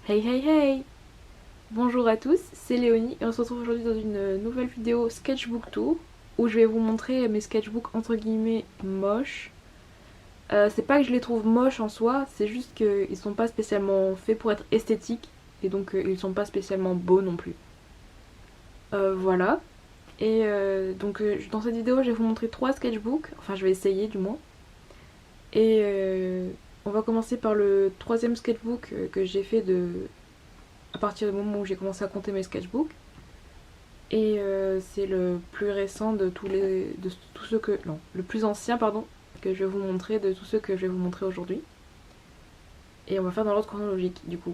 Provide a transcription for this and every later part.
Hey hey hey! Bonjour à tous, c'est Léonie et on se retrouve aujourd'hui dans une nouvelle vidéo sketchbook tour où je vais vous montrer mes sketchbooks entre guillemets moches. C'est pas que je les trouve moches en soi, c'est juste qu'ils sont pas spécialement faits pour être esthétiques et donc ils sont pas spécialement beaux non plus. Voilà. Et dans cette vidéo je vais vous montrer 3 sketchbooks, enfin je vais essayer du moins. Et on va commencer par le troisième sketchbook que j'ai fait à partir du moment où j'ai commencé à compter mes sketchbooks. Et c'est le plus récent de tous ceux que. Non, le plus ancien, pardon, que je vais vous montrer de tous ceux que je vais vous montrer aujourd'hui. Et on va faire dans l'ordre chronologique du coup.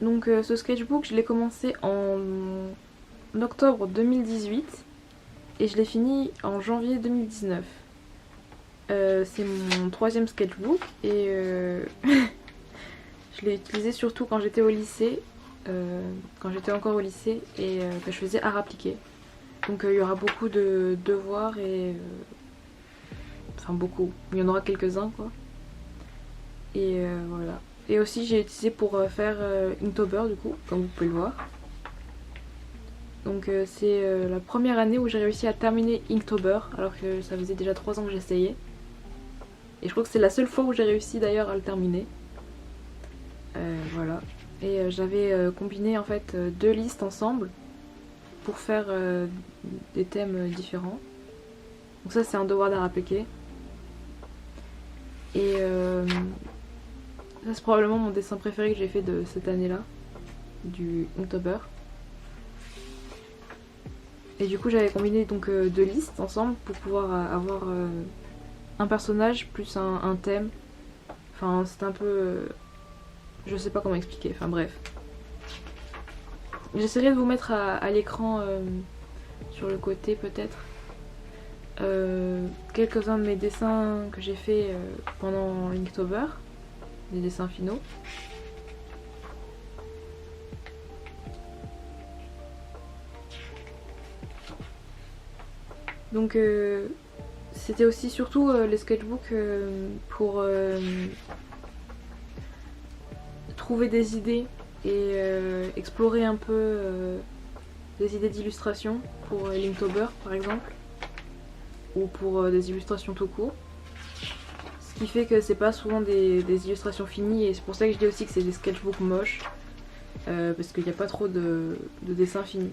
Donc ce sketchbook, je l'ai commencé en octobre 2018 et je l'ai fini en janvier 2019. C'est mon troisième sketchbook et je l'ai utilisé surtout quand j'étais au lycée, quand j'étais encore au lycée et que je faisais art appliqué. Donc il y aura beaucoup de devoirs et... enfin beaucoup, il y en aura quelques-uns quoi. Et voilà. Et aussi j'ai utilisé pour faire Inktober du coup, comme vous pouvez le voir. Donc c'est la première année où j'ai réussi à terminer Inktober alors que ça faisait déjà 3 ans que j'essayais. Et je crois que c'est la seule fois où j'ai réussi d'ailleurs à le terminer. Voilà. Et j'avais combiné en fait 2 listes ensemble pour faire des thèmes différents. Donc ça c'est un devoir d'art appliqué. Et ça c'est probablement mon dessin préféré que j'ai fait de cette année-là, du Inktober. Et du coup j'avais combiné donc 2 listes ensemble pour pouvoir avoir un personnage plus un thème. Enfin c'était un peu... je sais pas comment expliquer, enfin bref. J'essaierai de vous mettre à l'écran sur le côté peut-être quelques-uns de mes dessins que j'ai fait pendant Inktober, des dessins finaux. Donc c'était aussi surtout les sketchbooks pour trouver des idées et explorer un peu des idées d'illustration pour Linktober par exemple, ou pour des illustrations tout court. Ce qui fait que c'est pas souvent des illustrations finies et c'est pour ça que je dis aussi que c'est des sketchbooks moches parce qu'il n'y a pas trop de dessins finis.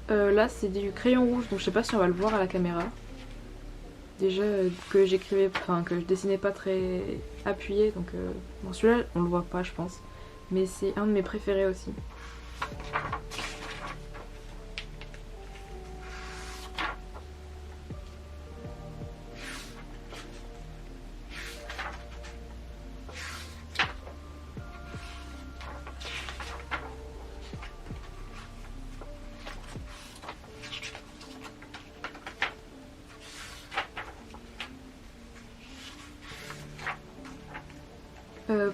Là c'est du crayon rouge donc je sais pas si on va le voir à la caméra. Déjà que j'écrivais, enfin que je dessinais pas très appuyé donc bon celui-là on le voit pas je pense. Mais c'est un de mes préférés aussi.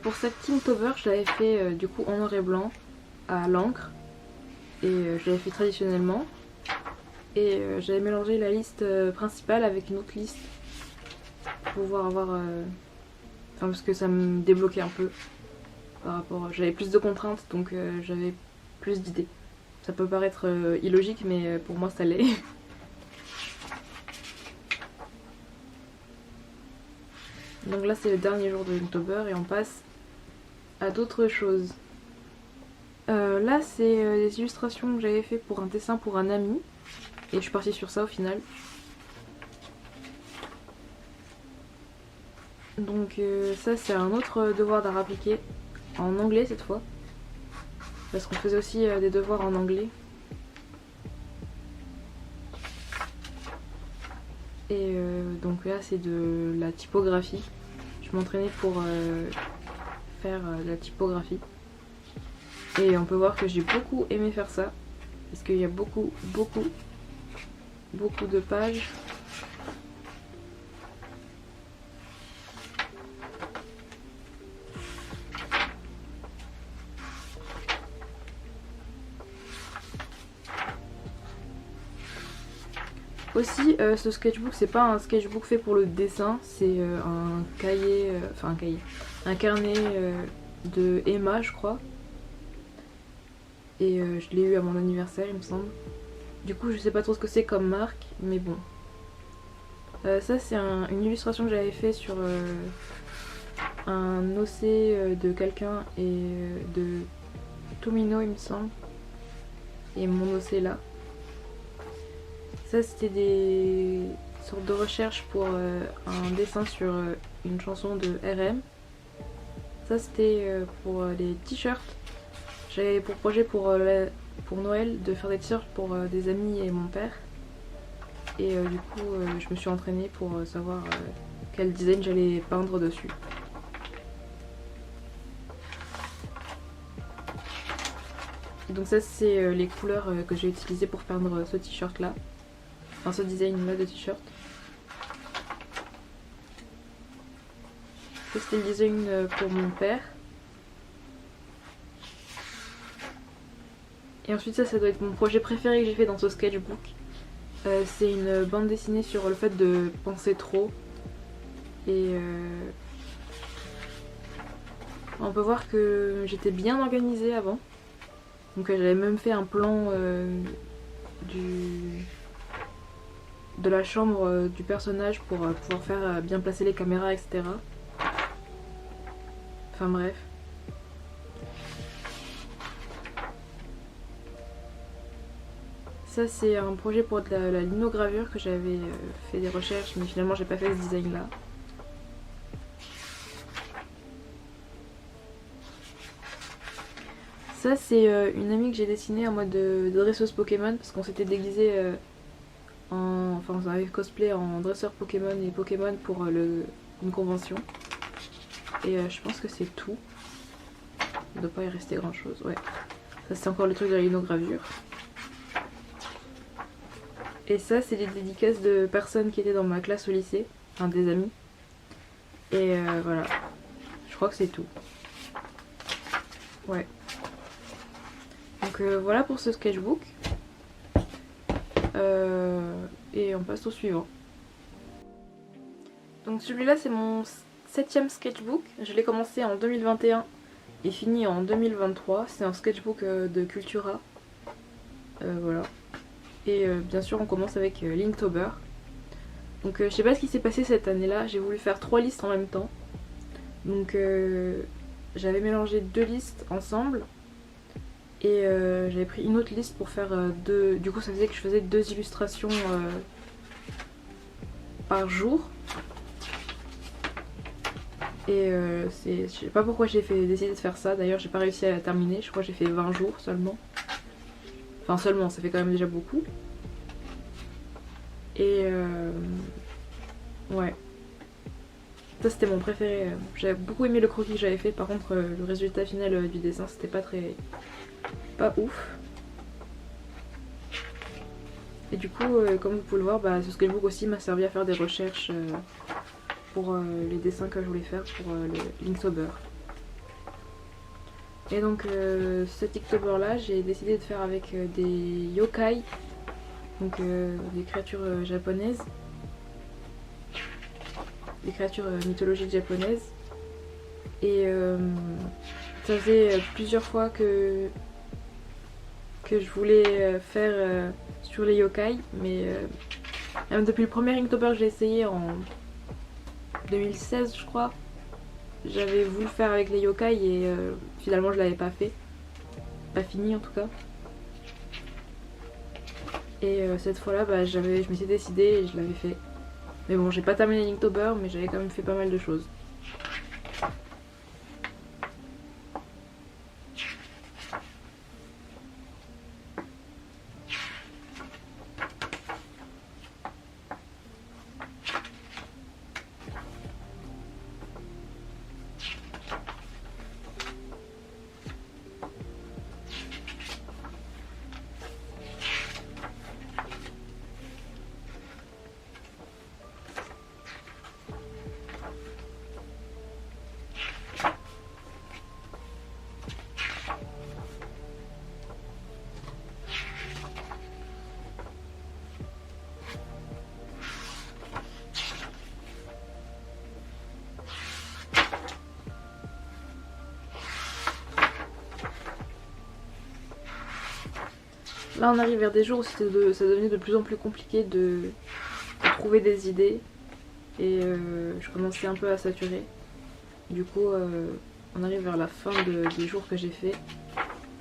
Pour cette Inktober, je l'avais fait du coup en noir et blanc à l'encre et je l'avais fait traditionnellement et j'avais mélangé la liste principale avec une autre liste pour pouvoir avoir enfin parce que ça me débloquait un peu par rapport, j'avais plus de contraintes donc j'avais plus d'idées. Ça peut paraître illogique mais pour moi ça l'est. Donc là c'est le dernier jour de Inktober et on passe à d'autres choses. Là c'est des illustrations que j'avais fait pour un dessin pour un ami et je suis partie sur ça au final. Donc ça c'est un autre devoir d'art appliqué en anglais cette fois parce qu'on faisait aussi des devoirs en anglais. Et donc là c'est de la typographie. Je m'entraînais pour faire de la typographie. Et on peut voir que j'ai beaucoup aimé faire ça. Parce qu'il y a beaucoup beaucoup de pages. Aussi, ce sketchbook, c'est pas un sketchbook fait pour le dessin, c'est un cahier, un carnet de Emma, je crois. Et je l'ai eu à mon anniversaire, il me semble. Du coup, je sais pas trop ce que c'est comme marque, mais bon. Ça, c'est une illustration que j'avais fait sur un OC de quelqu'un et de Tomino, il me semble. Et mon OC là. Ça, c'était des sortes de recherches pour un dessin sur une chanson de RM. Ça, c'était pour les t-shirts. J'avais pour projet pour Noël de faire des t-shirts pour des amis et mon père. Et du coup, je me suis entraînée pour savoir quel design j'allais peindre dessus. Et donc ça, c'est les couleurs que j'ai utilisées pour peindre ce t-shirt là. Enfin, ce design là de t-shirt. C'était le design pour mon père. Et ensuite ça doit être mon projet préféré que j'ai fait dans ce sketchbook. C'est une bande dessinée sur le fait de penser trop. Et on peut voir que j'étais bien organisée avant. Donc j'avais même fait un plan de la chambre du personnage pour pouvoir faire bien placer les caméras, etc. Enfin bref. Ça, c'est un projet pour de la linogravure que j'avais fait des recherches, mais finalement j'ai pas fait ce design là. Ça, c'est une amie que j'ai dessinée en mode de dresseuse Pokémon parce qu'on s'était déguisé enfin on avait cosplay en dresseur Pokémon et Pokémon pour une convention. Et je pense que c'est tout. Il ne doit pas y rester grand chose, ouais. Ça, c'est encore le truc de la linogravure. Et ça, c'est des dédicaces de personnes qui étaient dans ma classe au lycée, enfin des amis. Et voilà, je crois que c'est tout. Ouais. Donc voilà pour ce sketchbook. Et on passe au suivant. Donc celui-là, c'est mon 7ème sketchbook. Je l'ai commencé en 2021 et fini en 2023. C'est un sketchbook de Cultura. Voilà. Et bien sûr on commence avec Linktober. Donc je sais pas ce qui s'est passé cette année là, j'ai voulu faire 3 listes en même temps. Donc j'avais mélangé 2 listes ensemble. Et j'avais pris une autre liste pour faire 2. Du coup ça faisait que je faisais 2 illustrations par jour. Et je sais pas pourquoi j'ai décidé de faire ça, d'ailleurs j'ai pas réussi à la terminer, je crois que j'ai fait 20 jours seulement. Enfin seulement, ça fait quand même déjà beaucoup. Et ouais. Ça c'était mon préféré. J'avais beaucoup aimé le croquis que j'avais fait, par contre le résultat final du dessin c'était pas ouf. Et du coup comme vous pouvez le voir, ce sketchbook aussi m'a servi à faire des recherches pour les dessins que je voulais faire pour le Linktober. Et donc cet Inktober là, j'ai décidé de faire avec des yokai, donc des créatures japonaises, des créatures mythologiques japonaises. Et ça faisait plusieurs fois que je voulais faire sur les yokai, mais même depuis le premier Inktober que j'ai essayé en 2016 je crois, j'avais voulu faire avec les yokai et finalement je l'avais pas fait. Pas fini en tout cas. Et cette fois là je m'étais décidée et je l'avais fait. Mais bon, j'ai pas terminé Linktober, mais j'avais quand même fait pas mal de choses. Là on arrive vers des jours où ça devenait de plus en plus compliqué de trouver des idées. Et je commençais un peu à saturer. Du coup on arrive vers la fin des jours que j'ai fait.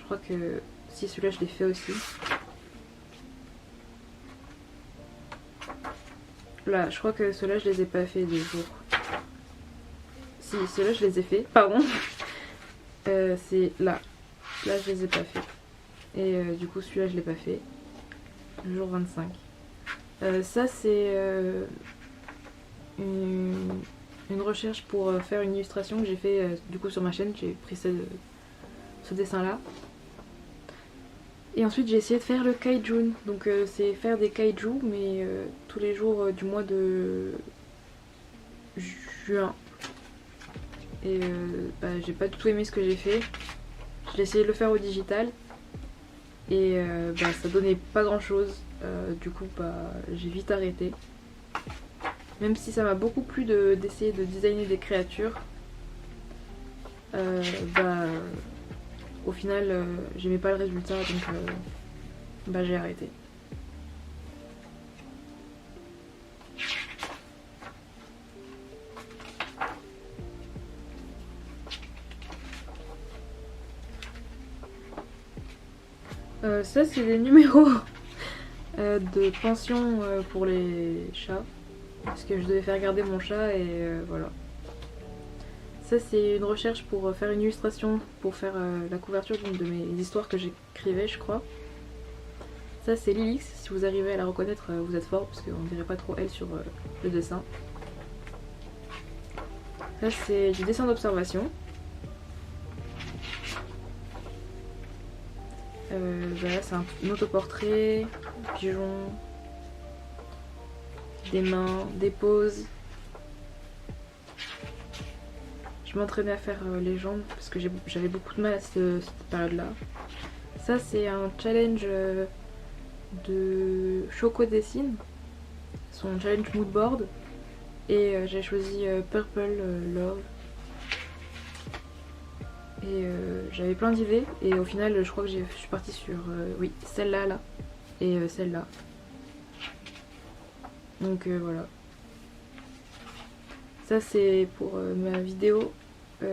Je crois que si celui-là je l'ai fait aussi. Là je crois que ceux-là je les ai pas fait des jours. Si ceux-là je les ai fait, pardon. C'est là. Là je les ai pas fait. Et du coup celui-là je l'ai pas fait. Le jour 25. Ça c'est une recherche pour faire une illustration que j'ai fait du coup sur ma chaîne. J'ai pris ce dessin là. Et ensuite j'ai essayé de faire le kaijun. Donc c'est faire des kaiju mais tous les jours du mois de juin. Et j'ai pas du tout aimé ce que j'ai fait. J'ai essayé de le faire au digital. Et ça donnait pas grand chose. Du coup j'ai vite arrêté. Même si ça m'a beaucoup plu d'essayer de designer des créatures. Au final j'aimais pas le résultat donc j'ai arrêté. Ça c'est des numéros de pension pour les chats. Parce que je devais faire garder mon chat et voilà. Ça c'est une recherche pour faire une illustration, pour faire la couverture d'une de mes histoires que j'écrivais je crois. Ça c'est Lilix, si vous arrivez à la reconnaître vous êtes fort parce qu'on dirait pas trop elle sur le dessin. Ça c'est du dessin d'observation. Là c'est un autoportrait, pigeon, des mains, des poses. Je m'entraînais à faire les jambes parce que j'avais beaucoup de mal à cette période là. Ça c'est un challenge de Choco Dessine, son challenge moodboard. Et j'ai choisi Purple Love. Et j'avais plein d'idées et au final je crois que je suis partie sur oui, celle-là là et celle-là. Donc voilà. Ça c'est pour ma vidéo pour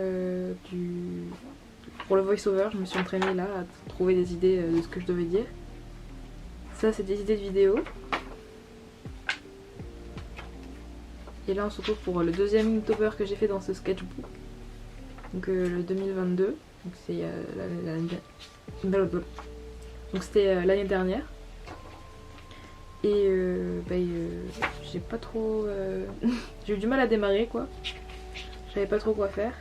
le voice-over. Je me suis entraînée là à trouver des idées de ce que je devais dire. Ça c'est des idées de vidéo. Et là on se retrouve pour le deuxième Inktober que j'ai fait dans ce sketchbook. Donc le 2022. Donc c'est donc c'était l'année dernière. Et j'ai pas trop j'ai eu du mal à démarrer quoi. Je savais pas trop quoi faire.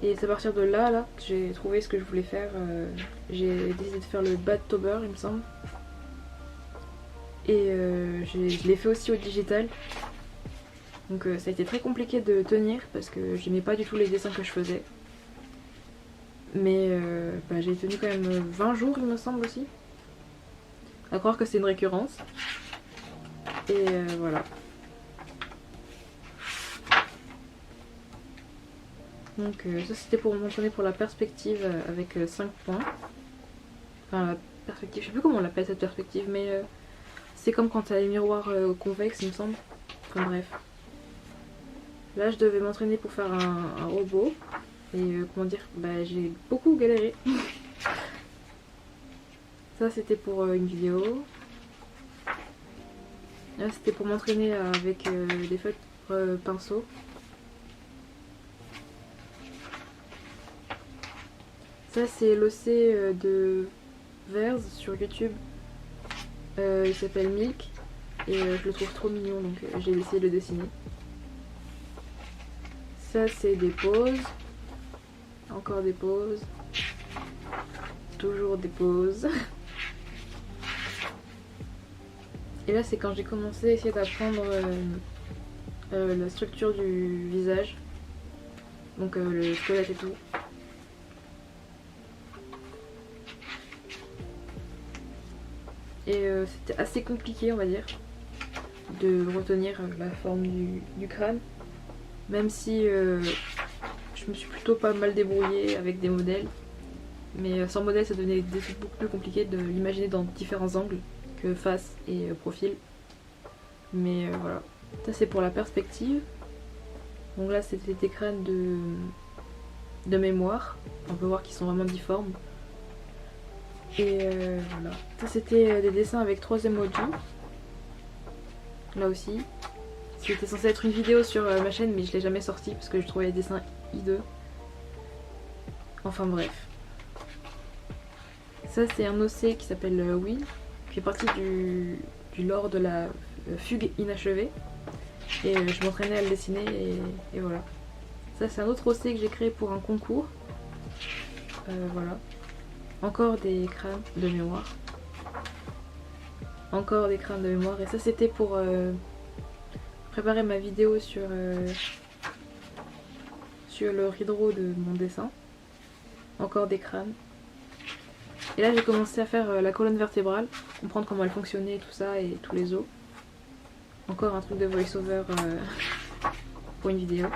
Et c'est à partir de là que j'ai trouvé ce que je voulais faire. J'ai décidé de faire le Badtober il me semble. Et je l'ai fait aussi au digital. Donc ça a été très compliqué de tenir parce que j'aimais pas du tout les dessins que je faisais. Mais j'ai tenu quand même 20 jours il me semble aussi. À croire que c'est une récurrence. Et voilà. Donc ça c'était pour m'entraîner pour la perspective avec 5 points. Enfin la perspective, je sais plus comment on l'appelle cette perspective mais c'est comme quand t'as les miroirs convexes il me semble. Enfin bref. Là je devais m'entraîner pour faire un robot. Et comment dire, j'ai beaucoup galéré. Ça c'était pour une vidéo. Là c'était pour m'entraîner avec des feutres pinceaux. Ça c'est l'OC de Verse sur YouTube. Il s'appelle Milk. Et je le trouve trop mignon donc j'ai essayé de le dessiner. Ça c'est des poses. Encore des poses. Toujours des poses. Et là c'est quand j'ai commencé à essayer d'apprendre la structure du visage. Donc le squelette et tout. Et c'était assez compliqué on va dire de retenir la forme du crâne. Même si je me suis plutôt pas mal débrouillée avec des modèles. Mais sans modèle ça devenait beaucoup plus compliqué de l'imaginer dans différents angles que face et profil. Mais voilà. Ça c'est pour la perspective. Donc là c'était des crânes de mémoire. On peut voir qu'ils sont vraiment difformes. Et voilà. Ça c'était des dessins avec 3 emojis. Là aussi. C'était censé être une vidéo sur ma chaîne mais je l'ai jamais sorti parce que je trouvais les dessins hideux. Enfin bref. Ça c'est un OC qui s'appelle Will, qui fait partie du lore de la fugue inachevée. Et je m'entraînais à le dessiner et voilà. Ça c'est un autre OC que j'ai créé pour un concours. Voilà. Encore des crânes de mémoire. Encore des crânes de mémoire. Et ça c'était pour préparer ma vidéo sur le rideau de mon dessin. Encore des crânes. Et là j'ai commencé à faire la colonne vertébrale, comprendre comment elle fonctionnait, tout ça et tous les os. Encore un truc de voice-over pour une vidéo.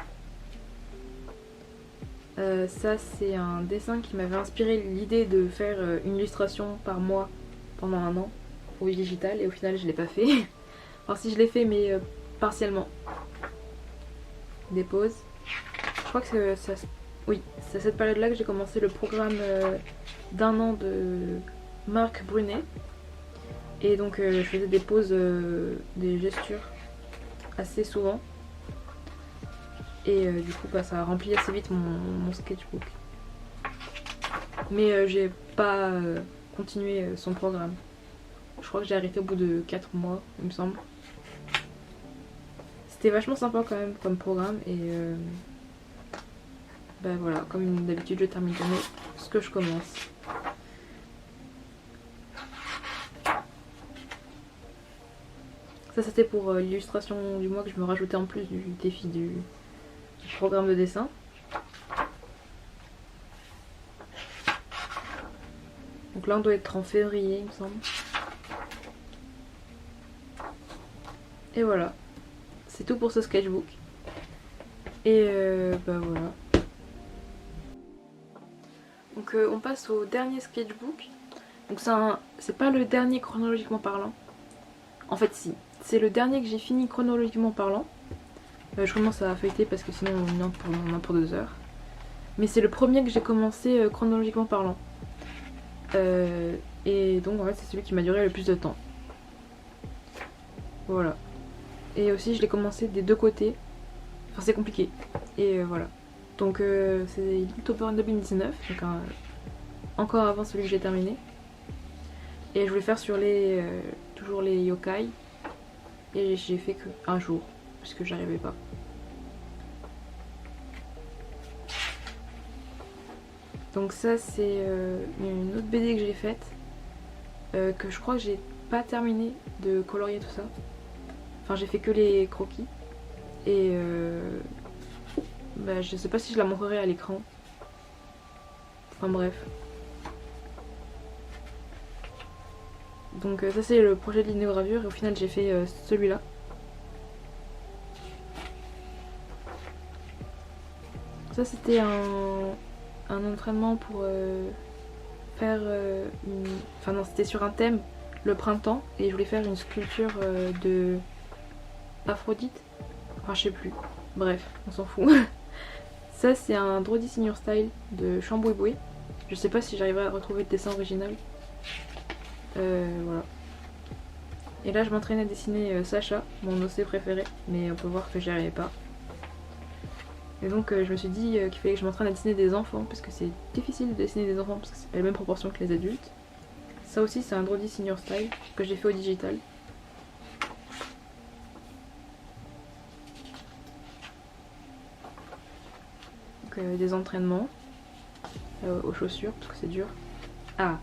Ça c'est un dessin qui m'avait inspiré l'idée de faire une illustration par mois pendant un an pour digital et au final je l'ai pas fait. Alors si je l'ai fait mais partiellement. Des pauses. Je crois que ça... Oui, c'est à cette période là que j'ai commencé le programme d'un an de Marc Brunet. Et donc je faisais des pauses, des gestures assez souvent. Et du coup bah, ça a rempli assez vite mon sketchbook. Mais j'ai pas continué son programme. Je crois que j'ai arrêté au bout de 4 mois, il me semble. C'était vachement sympa quand même comme programme et bah voilà, comme d'habitude je termine jamais ce que je commence. Ça c'était pour l'illustration du mois que je me rajoutais en plus du défi du programme de dessin. Donc là on doit être en février il me semble. Et voilà. C'est tout pour ce sketchbook. Et bah voilà. Donc on passe au dernier sketchbook. Donc c'est pas le dernier chronologiquement parlant. En fait si, c'est le dernier que j'ai fini chronologiquement parlant. Je commence à feuilleter parce que sinon on en a pour 2 heures. Mais c'est le premier que j'ai commencé chronologiquement parlant. Et donc en fait c'est celui qui m'a duré le plus de temps. Voilà. Et aussi je l'ai commencé des deux côtés. Enfin c'est compliqué. Et voilà. Donc c'est Inktober 2019. Donc encore avant celui que j'ai terminé. Et je voulais faire sur toujours les yokai. Et j'ai fait que un jour. Parce que j'arrivais pas. Donc ça c'est une autre BD que j'ai faite. Que je crois que j'ai pas terminé de colorier tout ça. Enfin j'ai fait que les croquis. Et bah, je sais pas si je la montrerai à l'écran. Enfin bref. Donc ça c'est le projet de linogravure et au final j'ai fait celui-là. Ça c'était un entraînement pour faire une... Enfin non, c'était sur un thème, le printemps, et je voulais faire une sculpture de Aphrodite. Enfin je sais plus. Bref, on s'en fout. Ça c'est un Drody Senior Style de Chambouéboué. Je sais pas si j'arriverai à retrouver le dessin original. Voilà. Et là je m'entraînais à dessiner Sacha, mon OC préféré, mais on peut voir que j'y arrivais pas. Et donc je me suis dit qu'il fallait que je m'entraîne à dessiner des enfants, parce que c'est difficile de dessiner des enfants parce que c'est pas la même proportion que les adultes. Ça aussi c'est un Drody Senior Style que j'ai fait au digital. Donc des entraînements aux chaussures parce que c'est dur. Ah,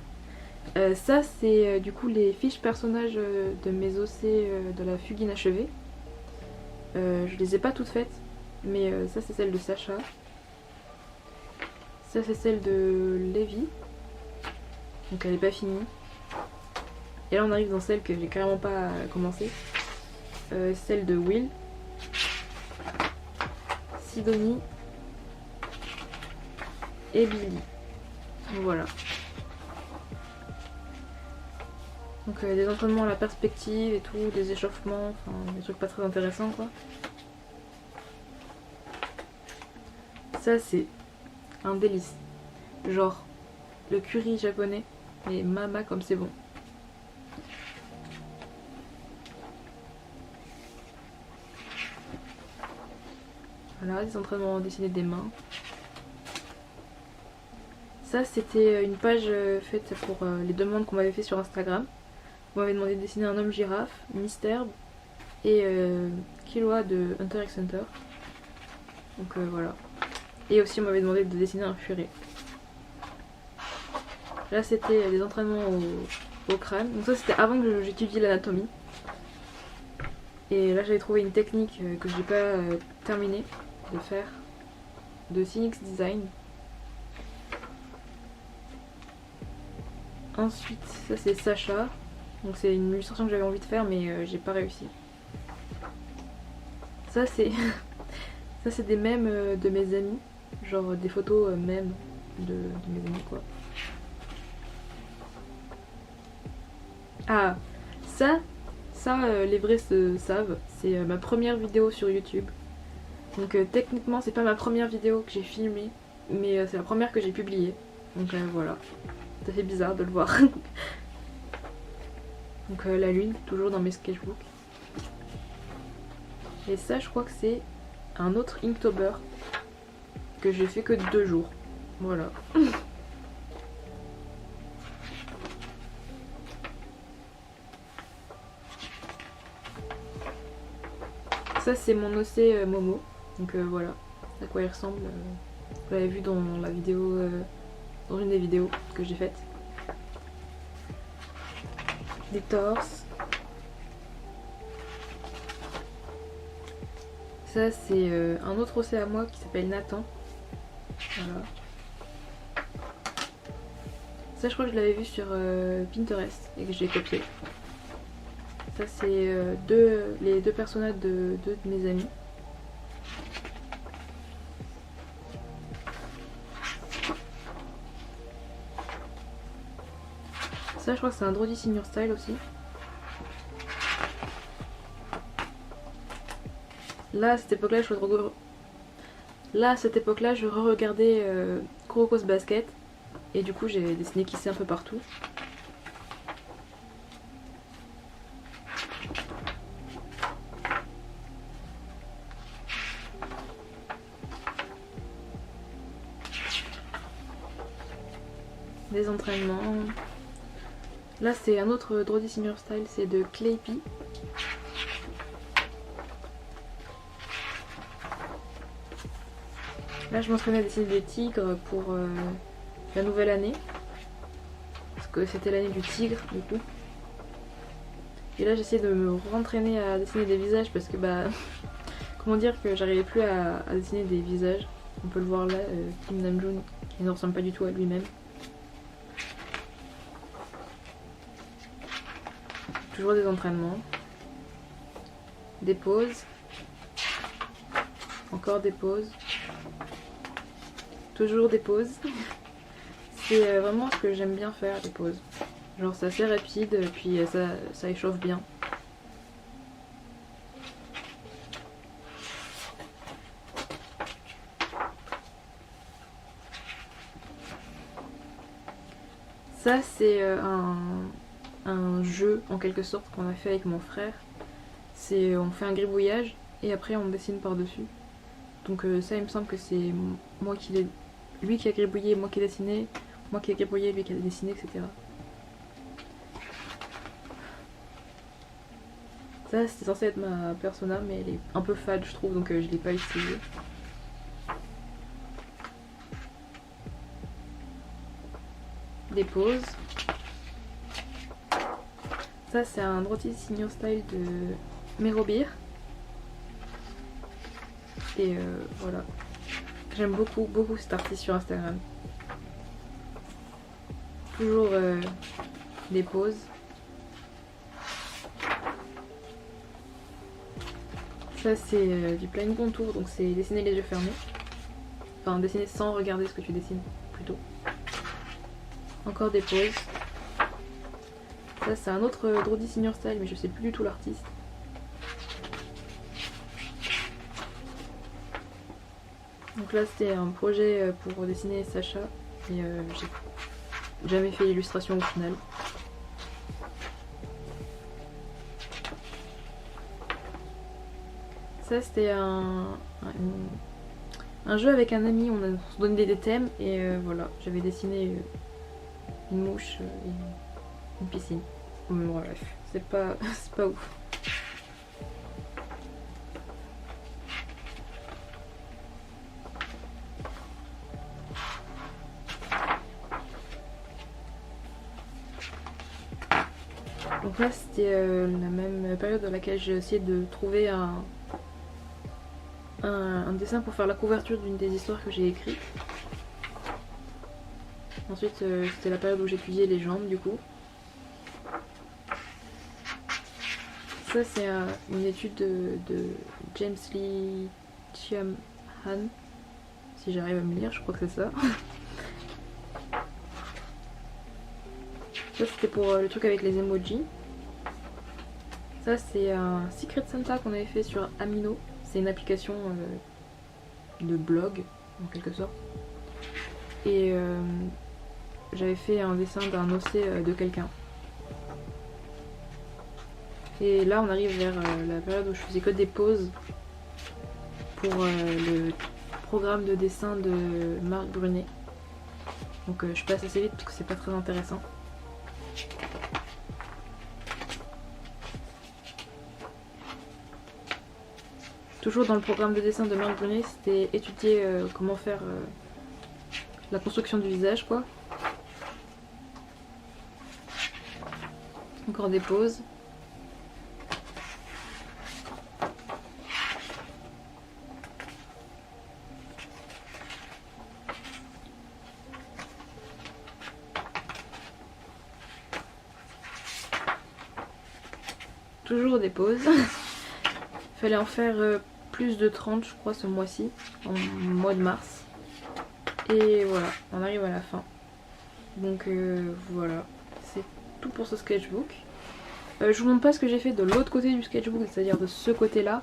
ça c'est du coup les fiches personnages de mes OC de la fugue inachevée. Je les ai pas toutes faites, mais ça c'est celle de Sacha. Ça c'est celle de Lévi. Donc elle est pas finie. Et là on arrive dans celle que j'ai carrément pas commencé. Celle de Will. Sidonie. Et Billy. Voilà. Donc des entraînements à la perspective et tout, des échauffements, enfin des trucs pas très intéressants quoi. Ça c'est un délice. Genre le curry japonais, mais mama comme c'est bon. Voilà, des entraînements dessinés des mains. Ça c'était une page faite pour les demandes qu'on m'avait fait sur Instagram. Vous m'avez demandé de dessiner un homme girafe, Mystère et Killua de Hunter x Hunter. Donc voilà. Et aussi on m'avait demandé de dessiner un furet. Là c'était des entraînements au crâne. Donc ça c'était avant que j'étudie l'anatomie. Et là j'avais trouvé une technique que j'ai pas terminé de faire de Phoenix Design. Ensuite ça c'est Sacha. Donc c'est une illustration que j'avais envie de faire mais j'ai pas réussi. Ça c'est ça c'est des mèmes de mes amis. Genre des photos mèmes de mes amis quoi. Ah ça les vrais se savent. C'est ma première vidéo sur YouTube. Donc techniquement c'est pas ma première vidéo que j'ai filmée. Mais c'est la première que j'ai publiée. Donc voilà. Ça fait bizarre de le voir. Donc la lune, toujours dans mes sketchbooks. Et ça je crois que c'est un autre Inktober que j'ai fait que 2 jours. Voilà. Ça c'est mon OC Momo. Donc voilà à quoi il ressemble. Vous l'avez vu dans la vidéo, dans une des vidéos que j'ai faites. Des torses. Ça c'est un autre OC à moi qui s'appelle Nathan. Voilà. Ça je crois que je l'avais vu sur Pinterest et que j'ai copié. Ça c'est les deux personnages de deux de mes amis. Ça je crois que c'est un Drody Senior Style aussi. Là à cette époque-là je re-regardais Kuroko's Basket et du coup j'ai dessiné Kissé un peu partout. Des entraînements. Là c'est un autre Drody Senior Style, c'est de Claypy. Là je m'entraînais à dessiner des tigres pour la nouvelle année. Parce que c'était l'année du tigre du coup. Et là j'essaie de me rentraîner à dessiner des visages parce que bah... comment dire que j'arrivais plus à dessiner des visages. On peut le voir là, Kim Namjoon qui ne ressemble pas du tout à lui-même. Toujours des entraînements. Des pauses. Encore des pauses. Toujours des pauses. C'est vraiment ce que j'aime bien faire, les pauses. Genre c'est assez rapide, puis ça échauffe bien. Ça c'est un jeu en quelque sorte qu'on a fait avec mon frère. C'est on fait un gribouillage et après on dessine par dessus. Donc ça il me semble que c'est moi qui l'ai... lui qui a gribouillé, moi qui ai dessiné, moi qui ai gribouillé, lui qui a dessiné, etc. Ça c'était censé être ma persona mais elle est un peu fade je trouve donc je l'ai pas utilisée. Des pauses. Ça c'est un Drody Senior Style de Merobir. Et voilà. J'aime beaucoup cet artiste sur Instagram. Toujours des pauses. Ça c'est du plain contour, donc c'est dessiner les yeux fermés. Enfin dessiner sans regarder ce que tu dessines plutôt. Encore des poses. Ça c'est un autre Drody Senior Style mais je sais plus du tout l'artiste. Donc là c'était un projet pour dessiner Sacha et j'ai jamais fait l'illustration au final. Ça c'était un jeu avec un ami, on se donnait des thèmes et voilà, j'avais dessiné une mouche et une piscine. Bon, bref, c'est pas ouf. Donc là c'était la même période dans laquelle j'ai essayé de trouver un dessin pour faire la couverture d'une des histoires que j'ai écrites. Ensuite c'était la période où j'étudiais les jambes du coup. Ça c'est une étude de James Lee Chiam Han, si j'arrive à me lire, je crois que c'est ça. Ça c'était pour le truc avec les emojis. Ça c'est un Secret Santa qu'on avait fait sur Amino. C'est une application de blog en quelque sorte. Et j'avais fait un dessin d'un OC de quelqu'un. Et là on arrive vers la période où je faisais que des poses pour le programme de dessin de Marc Brunet. Donc je passe assez vite parce que c'est pas très intéressant. Toujours dans le programme de dessin de Marc Brunet, c'était étudier comment faire la construction du visage quoi. Encore des poses. Toujours des pauses. Fallait en faire plus de 30 je crois ce mois-ci, en mois de mars. Et voilà, on arrive à la fin. Donc voilà, c'est tout pour ce sketchbook. Je vous montre pas ce que j'ai fait de l'autre côté du sketchbook, c'est-à-dire de ce côté-là.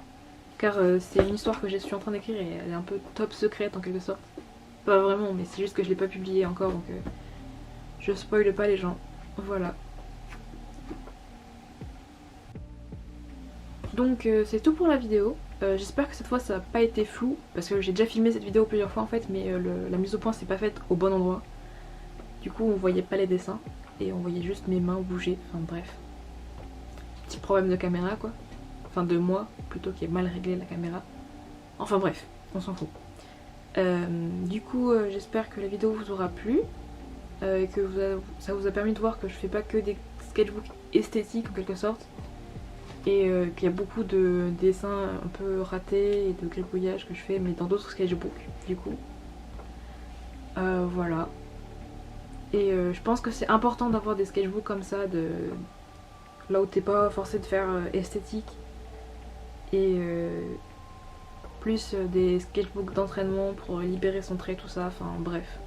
Car c'est une histoire que je suis en train d'écrire et elle est un peu top secrète en quelque sorte. Pas vraiment, mais c'est juste que je l'ai pas publiée encore, donc je spoile pas les gens. Voilà. Donc c'est tout pour la vidéo. J'espère que cette fois ça n'a pas été flou, parce que j'ai déjà filmé cette vidéo plusieurs fois en fait, mais la mise au point s'est pas faite au bon endroit. Du coup on voyait pas les dessins, et on voyait juste mes mains bouger, enfin bref. Petit problème de caméra quoi. Enfin de moi, plutôt qui est mal réglé la caméra. Enfin bref, on s'en fout. Du coup j'espère que la vidéo vous aura plu, et que ça vous a permis de voir que je fais pas que des sketchbooks esthétiques en quelque sorte. Et qu'il y a beaucoup de dessins un peu ratés et de gribouillages que je fais mais dans d'autres sketchbooks du coup. Voilà. Et je pense que c'est important d'avoir des sketchbooks comme ça, là où t'es pas forcé de faire esthétique. Et plus des sketchbooks d'entraînement pour libérer son trait, tout ça, enfin bref.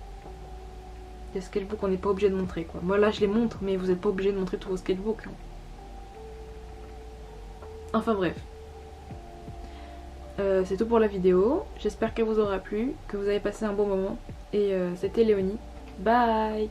Des sketchbooks qu'on n'est pas obligé de montrer quoi. Moi là je les montre mais vous n'êtes pas obligé de montrer tous vos sketchbooks. Hein. Enfin bref. C'est tout pour la vidéo. J'espère qu'elle vous aura plu, que vous avez passé un bon moment. Et c'était Léonie. Bye!